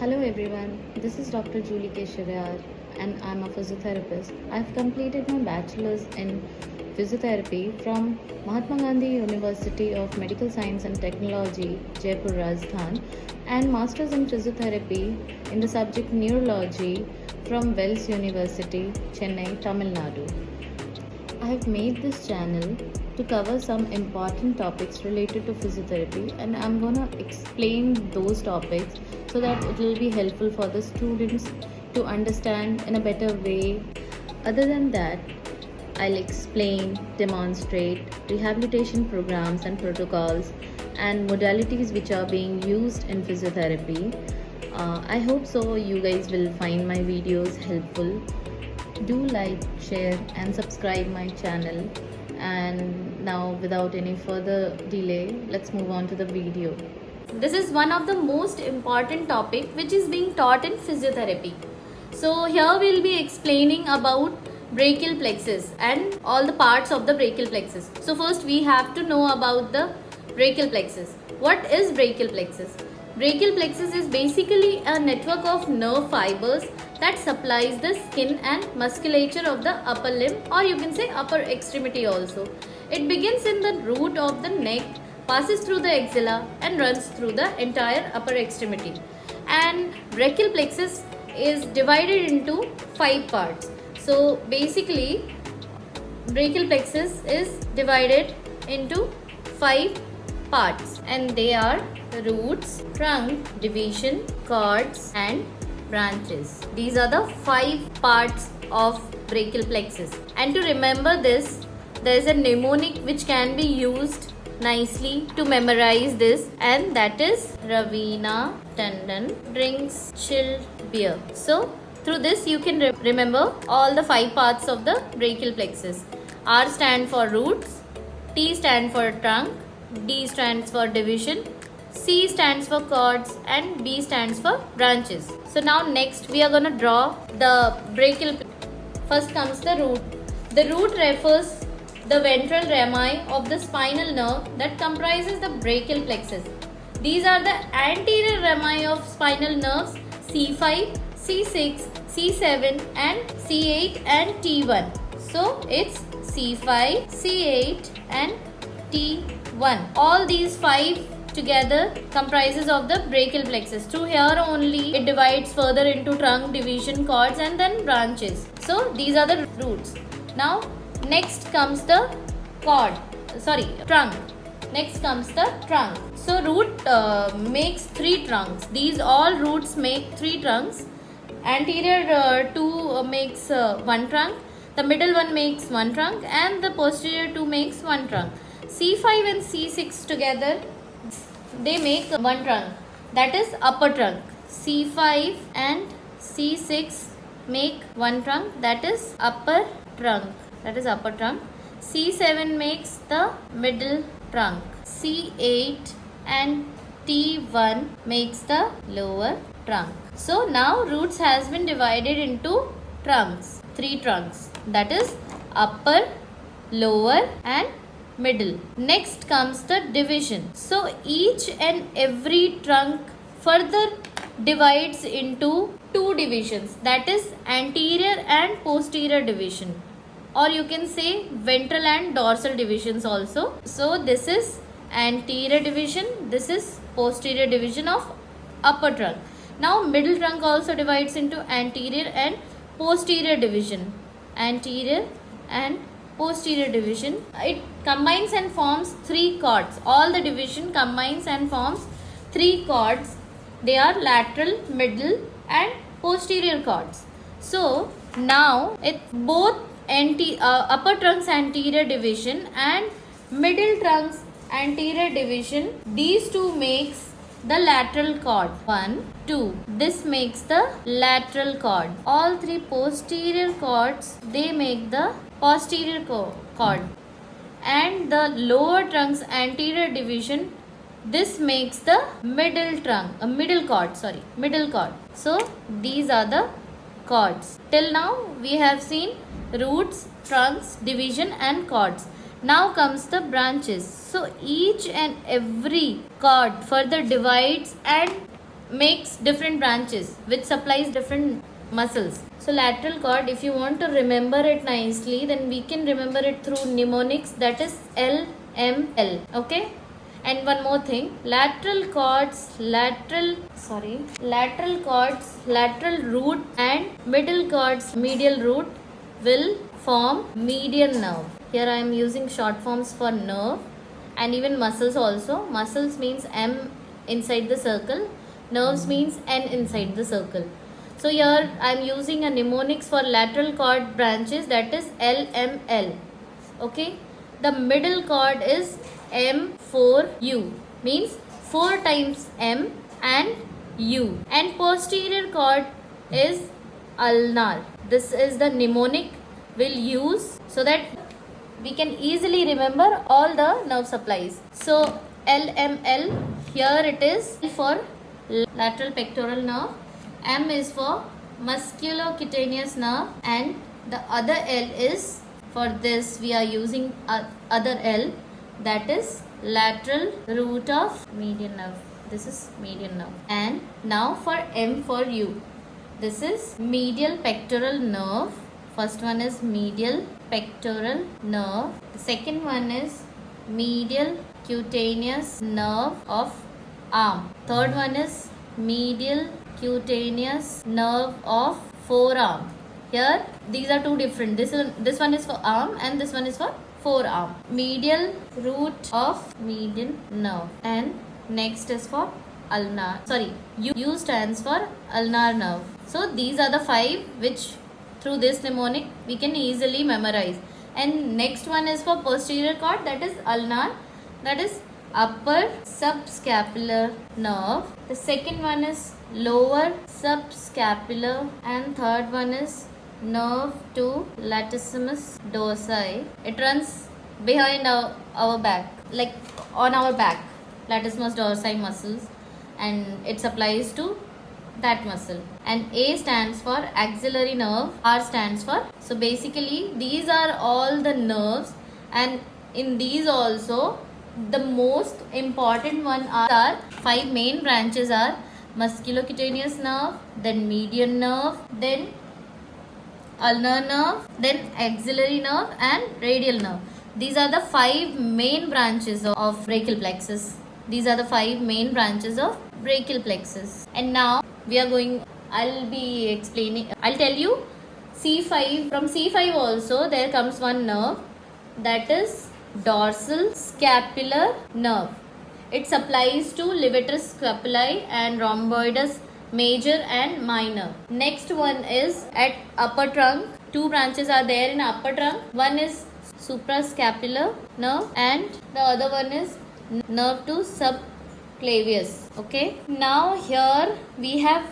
Hello everyone, this is Dr. Julie K. Shirayar and I'm a physiotherapist. I've completed my bachelor's in physiotherapy from Mahatma Gandhi University of Medical Science and Technology, Jaipur, Rajasthan, and master's in physiotherapy in the subject neurology from Wells University, Chennai, Tamil Nadu. I have made this channel to cover some important topics related to physiotherapy, and I'm gonna explain those topics so that it will be helpful for the students to understand in a better way. Other than that, I'll explain, demonstrate rehabilitation programs and protocols and modalities which are being used in physiotherapy. I hope so you guys will find my videos helpful. Do like, share and subscribe my channel. And now without any further delay, let's move on to the video. This is one of the most important topic which is being taught in physiotherapy. So here we'll be explaining about brachial plexus and all the parts of the brachial plexus. So first we have to know about the brachial plexus. What is brachial plexus? Brachial plexus is basically a network of nerve fibers that supplies the skin and musculature of the upper limb, or you can say upper extremity also. It begins in the root of the neck, passes through the axilla and runs through the entire upper extremity. And brachial plexus is divided into 5 parts. So basically brachial plexus is divided into 5 parts, and they are roots, trunk, division, cords and branches. These are the 5 parts of brachial plexus. And to remember this, there is a mnemonic which can be used nicely to memorize this, and that is Ravina Tandon drinks chilled beer. So through this you can remember all the 5 parts of the brachial plexus. R stands for roots, T stands for trunk, D stands for division, C stands for cords and B stands for branches. So now next we are going to draw the brachial. First comes the root. The root refers the ventral rami of the spinal nerve that comprises the brachial plexus. These are the anterior rami of spinal nerves C5, C6, C7 and C8 and T1. So it's C5, C8 and T1. All these 5 together comprises of the brachial plexus. Through here only it divides further into trunk, division, cords and then branches. So these are the roots. Now next comes the trunk. Next comes the trunk. So root makes 3 trunks. These all roots make 3 trunks. Anterior 2 makes 1 trunk. The middle one makes 1 trunk and the posterior 2 makes 1 trunk. C5 and C6 together they make 1 trunk, that is upper trunk. C5 and C6 make 1 trunk, that is upper trunk. C7 makes the middle trunk. C8 and T1 makes the lower trunk. So now roots has been divided into trunks, 3 trunks, that is upper, lower and middle. Next comes the division. So each and every trunk further divides into 2 divisions, that is anterior and posterior division, or you can say ventral and dorsal divisions also. So this is anterior division, this is posterior division of upper trunk. Now middle trunk also divides into anterior and posterior division. Anterior and posterior division. It combines and forms 3 cords. All the division combines and forms 3 cords. They are lateral, middle and posterior cords. So now both upper trunk's anterior division and middle trunk's anterior division, these 2 makes the lateral cord. 1, 2. This makes the lateral cord. All 3 posterior cords, they make the posterior cord. And the lower trunk's anterior division, this makes the middle cord. So these are the cords. Till now we have seen roots, trunks, division and cords. Now comes the branches. So each and every cord further divides and makes different branches which supplies different muscles. So lateral cord, if you want to remember it nicely, then we can remember it through mnemonics, that is LML. Okay. And one more thing, lateral cords, lateral root and middle cords, medial root will form median nerve. Here I am using short forms for nerve, and even muscles also. Muscles means M inside the circle, nerves means N inside the circle. So here I am using a mnemonics for lateral cord branches, that is LML. Okay. The middle cord is M4U, means 4 times M and U. And posterior cord is ulnar. This is the mnemonic we'll use so that we can easily remember all the nerve supplies. So LML, here it is for lateral pectoral nerve, M is for musculocutaneous nerve, and the other L is, for this we are using other L, that is lateral root of median nerve. This is median nerve. And now for M for U, this is medial pectoral nerve. First one is medial pectoral nerve. The second one is medial cutaneous nerve of arm. Third one is medial cutaneous nerve of forearm. Here these are two different. This one is for arm and this one is for forearm. Medial root of median nerve. And next is for ulnar. U stands for ulnar nerve. So these are the 5 which through this mnemonic we can easily memorize. And next one is for posterior cord, that is ulnar, that is upper subscapular nerve. The second one is lower subscapular, and third one is nerve to latissimus dorsi. It runs behind our back, like on our back, latissimus dorsi muscles, and it supplies to that muscle. And A stands for axillary nerve, R stands for, so basically these are all the nerves, and in these also the most important one are 5 main branches are musculocutaneous nerve, then median nerve, then ulnar nerve, then axillary nerve, and radial nerve. These are the 5 main branches of brachial plexus. These are the 5 main branches of brachial plexus. And now we are going, I'll tell you C5. From C5 also there comes one nerve, that is dorsal scapular nerve. It supplies to levator scapulae and rhomboids major and minor. Next one is at upper trunk. 2 branches are there in upper trunk. One is suprascapular nerve and the other one is nerve to subclavius. Okay. Now here we have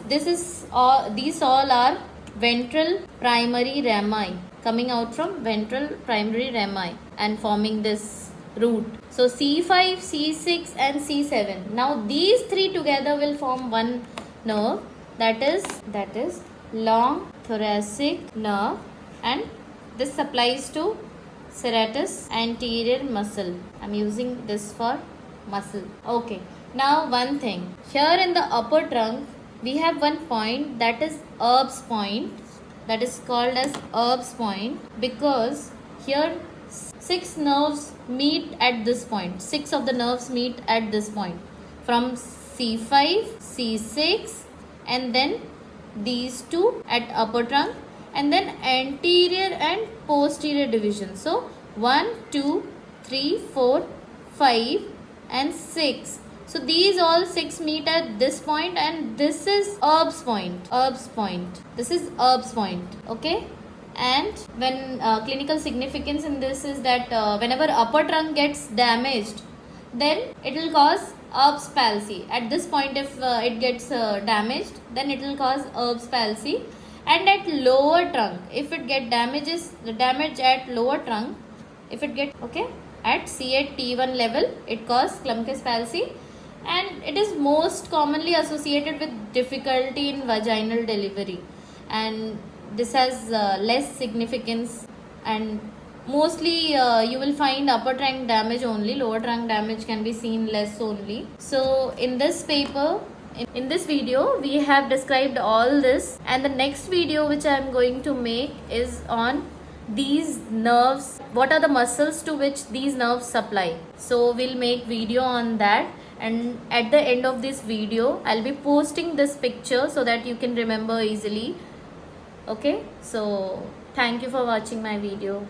these all are ventral primary rami, coming out from ventral primary rami and forming this root. So C5, C6 and C7. Now these 3 together will form one nerve, that is long thoracic nerve, and this supplies to serratus anterior muscle. I'm using this for muscle. Okay. Now one thing. Here in the upper trunk we have one point, that is Erb's point. That is called as Erb's point because here 6 nerves meet at this point. 6 of the nerves meet at this point. From C5, C6 and then these 2 at upper trunk, and then anterior and posterior division. So 1, 2, 3, 4, 5 and 6. So these all 6 meet at this point, and this is Erb's point. This is Erb's point. Okay. And when clinical significance in this is that whenever upper trunk gets damaged, then it will cause Erb's palsy. At this point, if it gets damaged, then it will cause Erb's palsy. And at lower trunk, if it get damage at lower trunk, if it get at C8 T1 level, it causes Klumpke's palsy, and it is most commonly associated with difficulty in vaginal delivery, and this has less significance and mostly you will find upper trunk damage only, lower trunk damage can be seen less only. So in this paper, in this video, we have described all this, and the next video which I am going to make is on these nerves, what are the muscles to which these nerves supply. So we'll make video on that, and at the end of this video I'll be posting this picture so that you can remember easily. Okay, so thank you for watching my video.